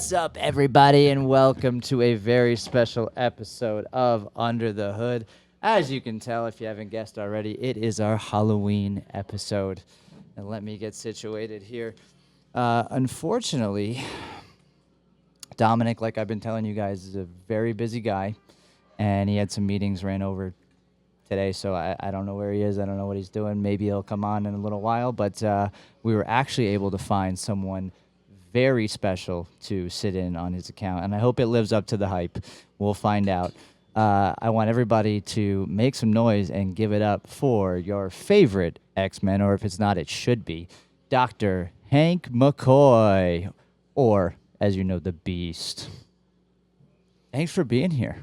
What's up, everybody, and welcome to a very special episode of Under the Hood. As you can tell, if you haven't guessed already, it is our Halloween episode. And let me get situated here. Unfortunately, Dominic, like I've been telling you guys, is a very busy guy, and he had some meetings ran over today, so I don't know where he is. I don't know what he's doing. Maybe he'll come on in a little while, but we were actually able to find someone very special to sit in on his account, and I hope it lives up to the hype. We'll find out. I want everybody to make some noise and give it up for your favorite X-Men, or if it's not, it should be, Dr. Hank McCoy, or, as you know, the Beast. Thanks for being here.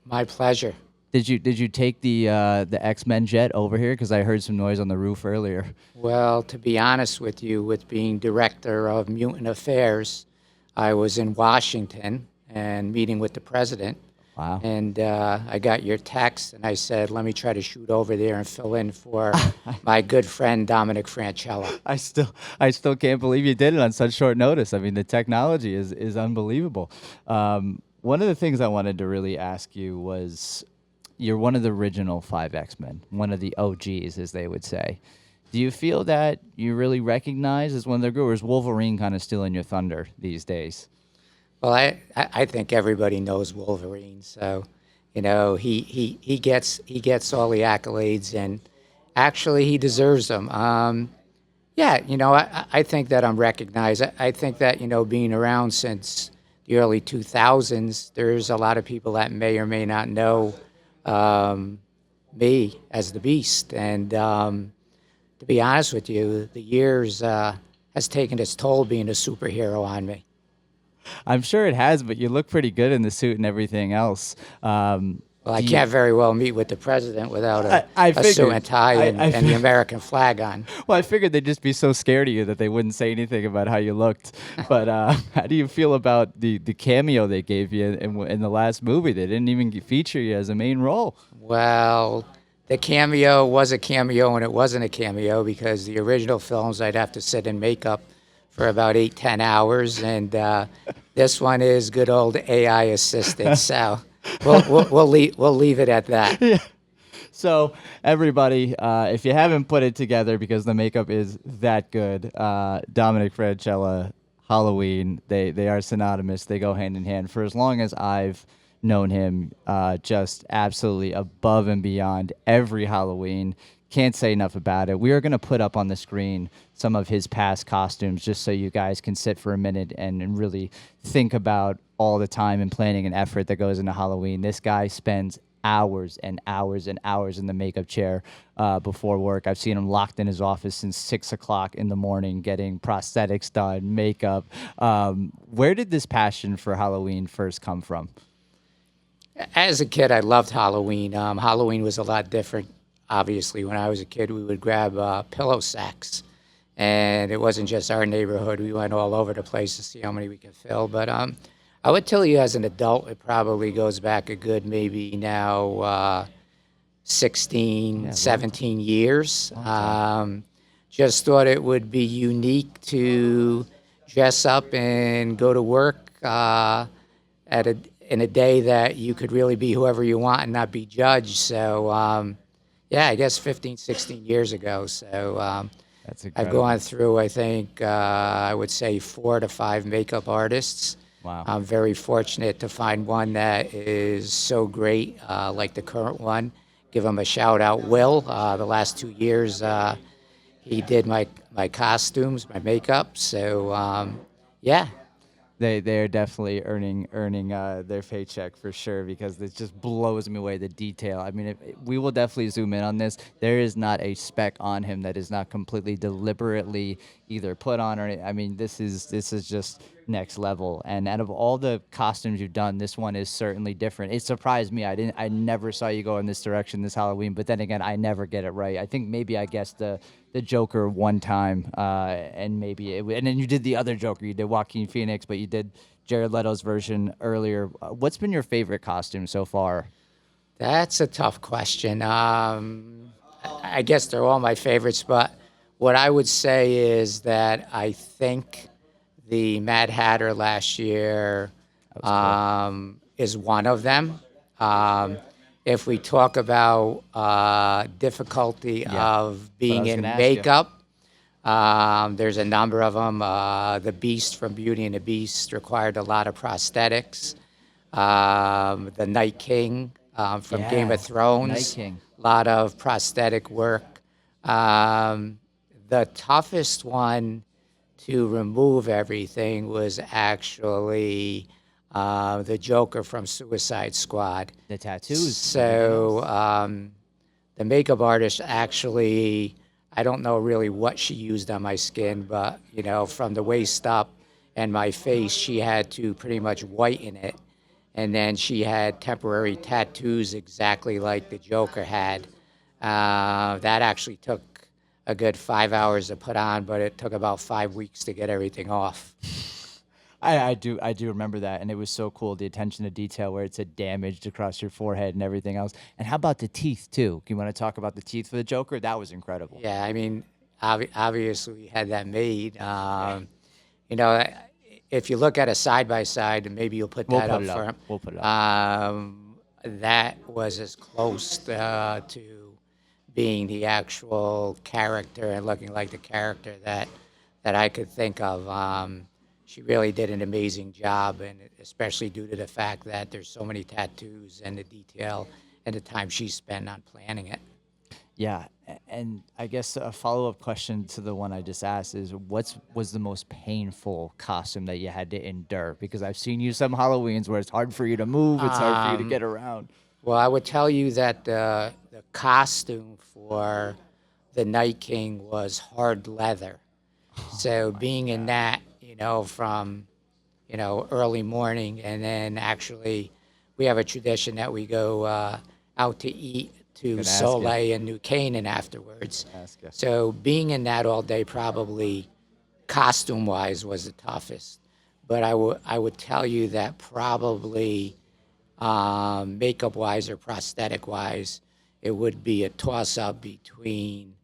My pleasure. Did you take the X-Men jet over here? Because I heard some noise on the roof earlier. Well, to be honest with you, with being director of Mutant Affairs, I was in Washington and meeting with the president. Wow. And I got your text, and I said, let me try to shoot over there and fill in for my good friend Dominic Franchella. I still can't believe you did it on such short notice. I mean, the technology is unbelievable. One of the things I wanted to really ask you was, you're one of the original 5 X-Men, one of the OGs, as they would say. Do you feel that you really recognize as one of the group, or is Wolverine kind of stealing your thunder these days? Well, I think everybody knows Wolverine, so you know he gets all the accolades, and actually he deserves them. Yeah, you know I think that I'm recognized. I think that being around since the early 2000s, there's a lot of people that may or may not know me as the Beast, and to be honest with you, the years has taken its toll being a superhero on me. I'm sure it has, but you look pretty good in the suit and everything else. Well, I can't very well meet with the president without I a suit and tie and the American flag on. Well, I figured they'd just be so scared of you that they wouldn't say anything about how you looked. But how do you feel about the cameo they gave you in the last movie? They didn't even feature you as a main role. Well, the cameo was a cameo, and it wasn't a cameo because the original films I'd have to sit in makeup for about 8-10 hours, and this one is good old AI assisted. So we'll leave it at that. Yeah. So everybody, if you haven't put it together, because the makeup is that good, Dominic Franchella, Halloween, they are synonymous. They go hand in hand. For as long as I've known him, just absolutely above and beyond every Halloween. Can't say enough about it. We are going to put up on the screen some of his past costumes just so you guys can sit for a minute and really think about all the time and planning and effort that goes into Halloween. This guy spends hours and hours and hours in the makeup chair before work. I've seen him locked in his office since 6 o'clock in the morning getting prosthetics done, makeup. Where did this passion for Halloween first come from? As a kid, I loved Halloween. Halloween was a lot different. Obviously, when I was a kid, we would grab pillow sacks, and it wasn't just our neighborhood. We went all over the place to see how many we could fill. But I would tell you, as an adult, it probably goes back a good maybe now 16, 17 years. Just thought it would be unique to dress up and go to work in a day that you could really be whoever you want and not be judged. So, yeah, I guess 15, 16 years ago. So That's I've gone through, I think, I would say 4 to 5 makeup artists. Wow. I'm very fortunate to find one that is so great, like the current one. Give him a shout out, Will. The last 2 years, he did my costumes, my makeup. So, yeah. They are definitely earning their paycheck for sure, because it just blows me away, the detail. I mean, we will definitely zoom in on this. There is not a speck on him that is not completely deliberately either put on, or I mean, this is just next level. And out of all the costumes you've done, this one is certainly different. It surprised me. I never saw you go in this direction this Halloween, but then again, I never get it right. I think maybe I guessed the Joker one time, and and then you did the other Joker. You did Joaquin Phoenix, but you did Jared Leto's version earlier. What's been your favorite costume so far? That's a tough question. I guess they're all my favorites, but what I would say is that I think The Mad Hatter last year That was cool. is one of them. Um, if we talk about difficulty Yeah, of that's what I being was gonna in ask you. makeup, there's a number of them. The Beast from Beauty and the Beast required a lot of prosthetics. The Night King from Game of Yeah, Night Thrones, King. a lot of prosthetic work. Um, the toughest one to remove everything was actually the Joker from Suicide Squad. The tattoos, everything So else. the makeup artist actually, I don't know really what she used on my skin, but from the waist up and my face, she had to pretty much whiten it. And then she had temporary tattoos exactly like the Joker had. That actually took a good 5 hours to put on, but it took about 5 weeks to get everything off. I do remember that, and it was so cool, the attention to detail where it said damaged across your forehead and everything else. And how about the teeth too? You want to talk about the teeth for the Joker? That was incredible. Yeah, I mean, obviously we had that made. You know, if you look at a side by side, and maybe you'll put We'll that put up it for up. him. We'll put it up. That was as close to being the actual character and looking like the character that I could think of. She really did an amazing job, and especially due to the fact that there's so many tattoos and the detail and the time she spent on planning it. Yeah, and I guess a follow-up question to the one I just asked is what's was the most painful costume that you had to endure? Because I've seen you some Halloweens where it's hard for you to move, it's hard for you to Um, get around. well, I would tell you that the costume for the Night King was hard leather. Oh So my being in God. that, from early morning, and then actually we have a tradition that we go out to eat to Gonna ask you. Soleil and New Canaan afterwards. Ask you. So being in that all day, probably costume wise, was the toughest. But I would tell you that probably makeup wise or prosthetic wise, it would be a toss up between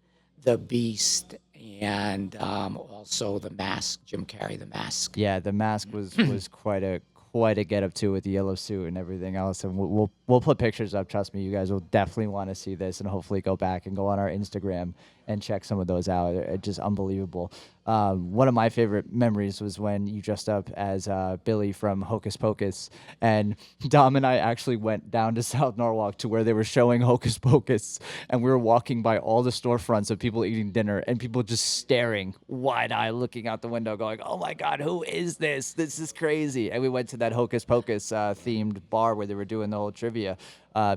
the Beast and also the mask, Jim Carrey, the mask. Yeah, the mask was quite a get up too with the yellow suit and everything else. And we'll put pictures up. Trust me, you guys will definitely want to see this, and hopefully go back and go on our Instagram and check some of those out. They're just unbelievable. One of my favorite memories was when you dressed up as Billy from Hocus Pocus, and Dom and I actually went down to South Norwalk to where they were showing Hocus Pocus, and we were walking by all the storefronts of people eating dinner and people just staring wide eye, looking out the window, going, "Oh my God, who is this? This is crazy!" And we went to that Hocus Pocus themed bar where they were doing the whole trivia.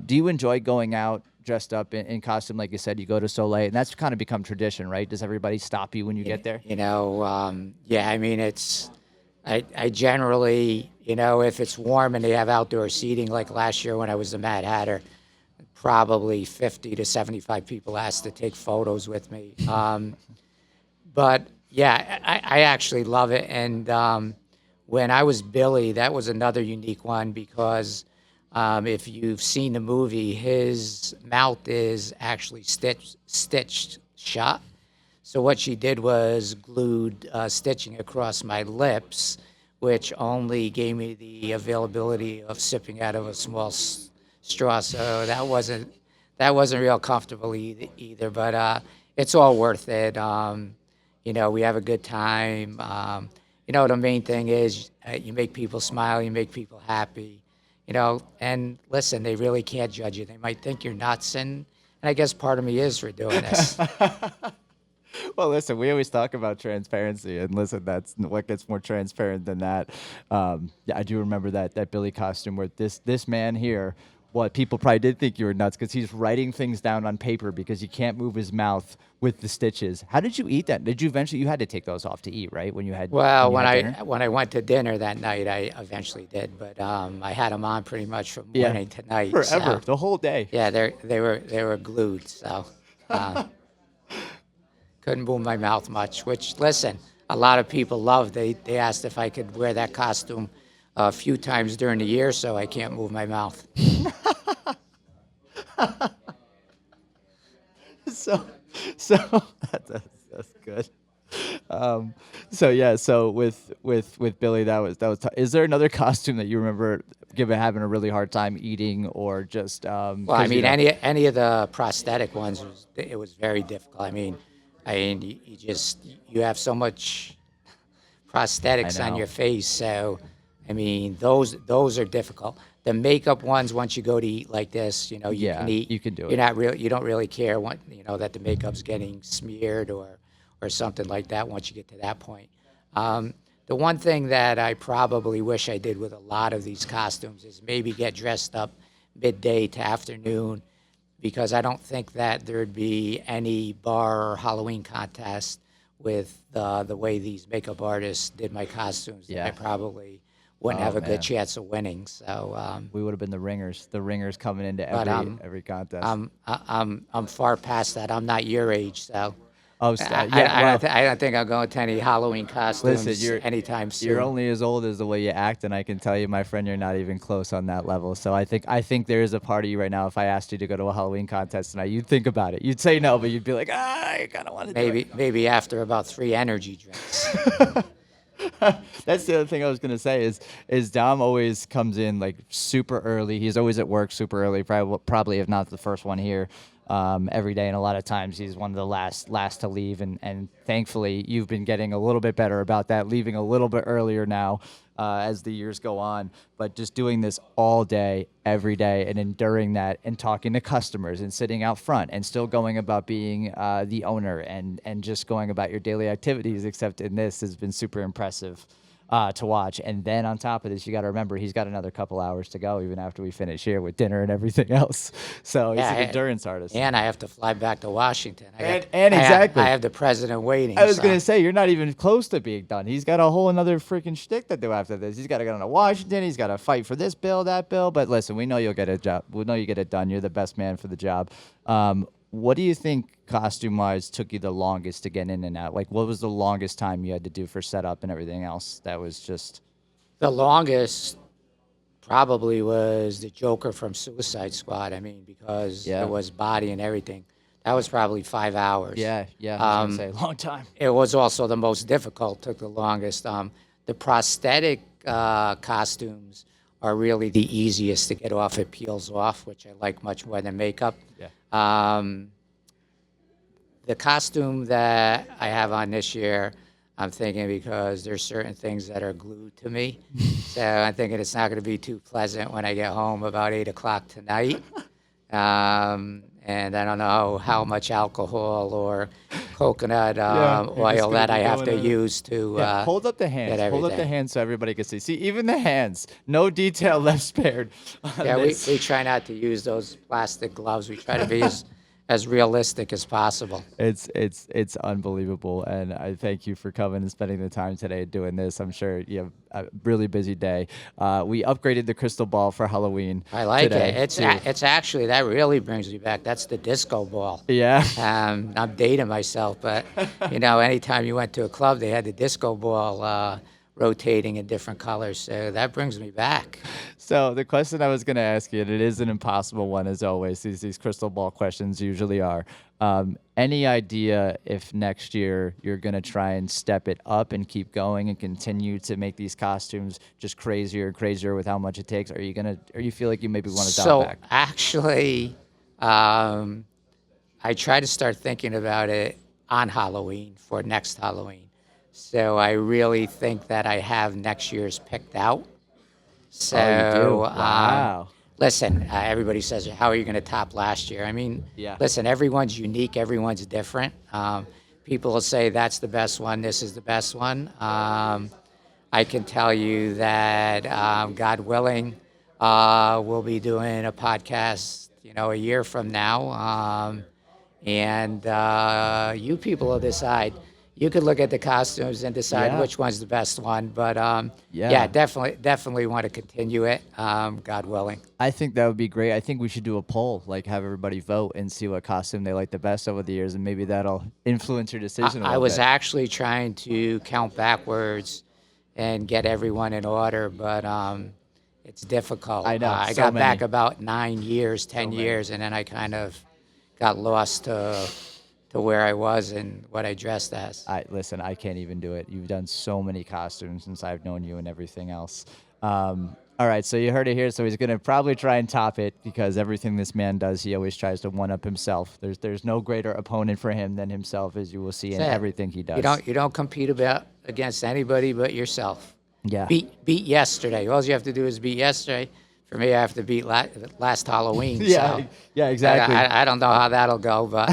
Do you enjoy going out dressed up in costume, like you said? You go to Soleil, and that's kind of become tradition, right? Does everybody stop you when you get there? Yeah, I mean, I generally, if it's warm and they have outdoor seating, like last year when I was the Mad Hatter, probably 50 to 75 people asked to take photos with me. But yeah, I actually love it. And when I was Billy, that was another unique one because if you've seen the movie, his mouth is actually stitched shut. So what she did was glued stitching across my lips, which only gave me the availability of sipping out of a small straw. So that wasn't real comfortable either. But it's all worth it. We have a good time. The main thing is you make people smile, you make people happy. And listen, they really can't judge you. They might think you're nuts, and I guess part of me is for doing this. Well, listen, we always talk about transparency, and listen, that's what gets more transparent than that. Yeah, I do remember that Billy costume where this man here, what people probably did think you were nuts because he's writing things down on paper because he can't move his mouth with the stitches. How did you eat that? Did you eventually you had to take those off to eat, right? When you had Well, when you when had I dinner? when I went to dinner that night, I eventually did, but I had them on pretty much from Yeah, morning to night. forever, So the whole day. yeah, they were glued. So uh, couldn't move my mouth much. Which, listen, a lot of people love. They asked if I could wear that costume a few times during the year, so I can't move my mouth. So so that's good. Um, so yeah, so with Billy, that was. Is there another costume that you remember having a really hard time eating, or just Well, I because mean, any of the prosthetic ones it was very difficult. I mean, you just you have so much I prosthetics on know. your face, so I mean, those are difficult. The makeup ones, once you go to eat like this, you can Yeah, eat. you can do You're it. not really, you don't really care what that the makeup's getting smeared or something like that. Once you get to that point, the one thing that I probably wish I did with a lot of these costumes is maybe get dressed up midday to afternoon, because I don't think that there'd be any bar or Halloween contest with the way these makeup artists did my costumes. That I Yeah. probably wouldn't Oh have a good man, chance of winning. So, we would have been the ringers coming into but every contest. I'm far past that. I'm not your age, so Oh, yeah. Well, I don't think I'm going to any Halloween listen, costumes anytime you're soon. only as old as the way you act, and I can tell you, my friend, you're not even close on that level. So I think there is a part of you right now. If I asked you to go to a Halloween contest tonight, you'd think about it. You'd say no, but you'd be like, I kind of want to do it. Maybe after about 3 energy drinks. That's the other thing I was gonna say is Dom always comes in like super early. He's always at work super early. Probably if not the first one here, every day. And a lot of times he's one of the last to leave. And thankfully you've been getting a little bit better about that, leaving a little bit earlier now. As the years go on, but just doing this all day, every day, and enduring that, and talking to customers, and sitting out front, and still going about being the owner, and just going about your daily activities. Except in this has been super impressive to watch. And then on top of this, you got to remember he's got another couple hours to go, even after we finish here with dinner and everything else. So he's Yeah, an endurance artist. and I have to fly back to Washington. And I exactly. have the president waiting. I was So. gonna say you're not even close to being done. He's got a whole another freaking shtick to do after this. He's got to go to Washington. He's got to fight for this bill, that bill. But listen, we know you'll get a job. We know you get it done. You're the best man for the job. What do you think, costume-wise, took you the longest to get in and out? Like, what was the longest time you had to do for setup and everything else? That was just The longest probably was the Joker from Suicide Squad. I mean, because Yeah. it was body and everything. That was probably 5 hours. yeah. I was gonna say long time. It was also the most difficult, took the longest. The prosthetic costumes are really the easiest to get off. It peels off, which I like much more than makeup. Yeah. The costume that I have on this year, I'm thinking because there's certain things that are glued to me. So I'm thinking it's not going to be too pleasant when I get home about 8 o'clock tonight. And I don't know how much alcohol or coconut You're just oil gonna that be I have to going at it. use to Yeah, hold up the get hands. Hold up the everything. hands so everybody can see. See, even the hands. No detail left spared on Yeah, this. we try not to use those plastic gloves. We try to be as realistic as possible. It's unbelievable, and I thank you for coming and spending the time today doing this. I'm sure you have a really busy day. We upgraded the crystal ball for Halloween. I like today, it. It's actually, that really brings me back. That's the disco ball. Yeah. I'm dating myself, but anytime you went to a club, they had the disco ball rotating in different colors. So that brings me back. So the question I was going to ask you, and it is an impossible one as always. These crystal ball questions usually are. Any idea if next year you're going to try and step it up and keep going and continue to make these costumes just crazier and crazier with how much it takes? Or you feel like you maybe want to dial So back? actually, I try to start thinking about it on Halloween for next Halloween. So I really think that I have next year's picked out. So, Oh, you do? Wow. listen, everybody says, how are you going to top last year? I mean, Yeah. listen, everyone's unique, everyone's different. People will say that's the best one, this is the best one. I can tell you that, God willing, we'll be doing a podcast, a year from now. And you people will decide. You could look at the costumes and decide Yeah. which one's the best one. But Yeah. yeah, definitely want to continue it, God willing. I think that would be great. I think we should do a poll, like have everybody vote and see what costume they like the best over the years, and maybe that'll influence your decision a I little was bit. actually trying to count backwards and get everyone in order, but it's difficult. I know, I so got back many. about 9 years, 10 many. years, and then I kind of got lost to to where I was and what I dressed as. Listen, I can't even do it. You've done so many costumes since I've known you and everything else. All right, so you heard it here. So he's gonna probably try and top it because everything this man does, he always tries to one up himself. There's no greater opponent for him than himself, as you will see in That's it. everything he does. You don't compete against anybody but yourself. Yeah. Beat yesterday. All you have to do is beat yesterday. For me, I have to beat last Halloween. Yeah. So Yeah. Exactly. I don't know how that'll go, but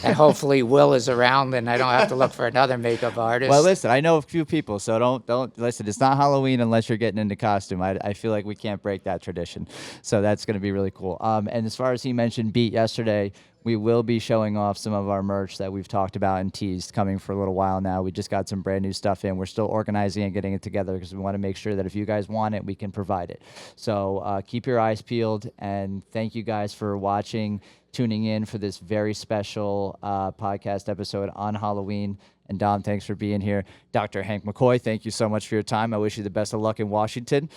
and hopefully Will is around and I don't have to look for another makeup artist. Well, listen, I know a few people, so don't listen. It's not Halloween unless you're getting into costume. I feel like we can't break that tradition, so that's going to be really cool. And as far as he mentioned, beat yesterday, we will be showing off some of our merch that we've talked about and teased coming for a little while now. We just got some brand new stuff in. We're still organizing and getting it together because we want to make sure that if you guys want it, we can provide it. So keep your eyes peeled, and thank you guys for watching, tuning in for this very special podcast episode on Halloween. And Dom, thanks for being here. Dr. Hank McCoy, thank you so much for your time. I wish you the best of luck in Washington,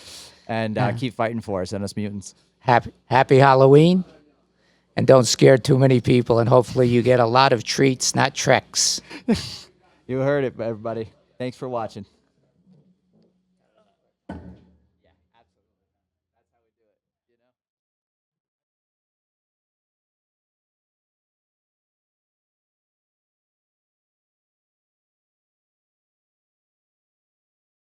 and keep fighting for us and us mutants. Happy Halloween. And don't scare too many people, and hopefully you get a lot of treats, not tricks. You heard it, everybody. Thanks for watching.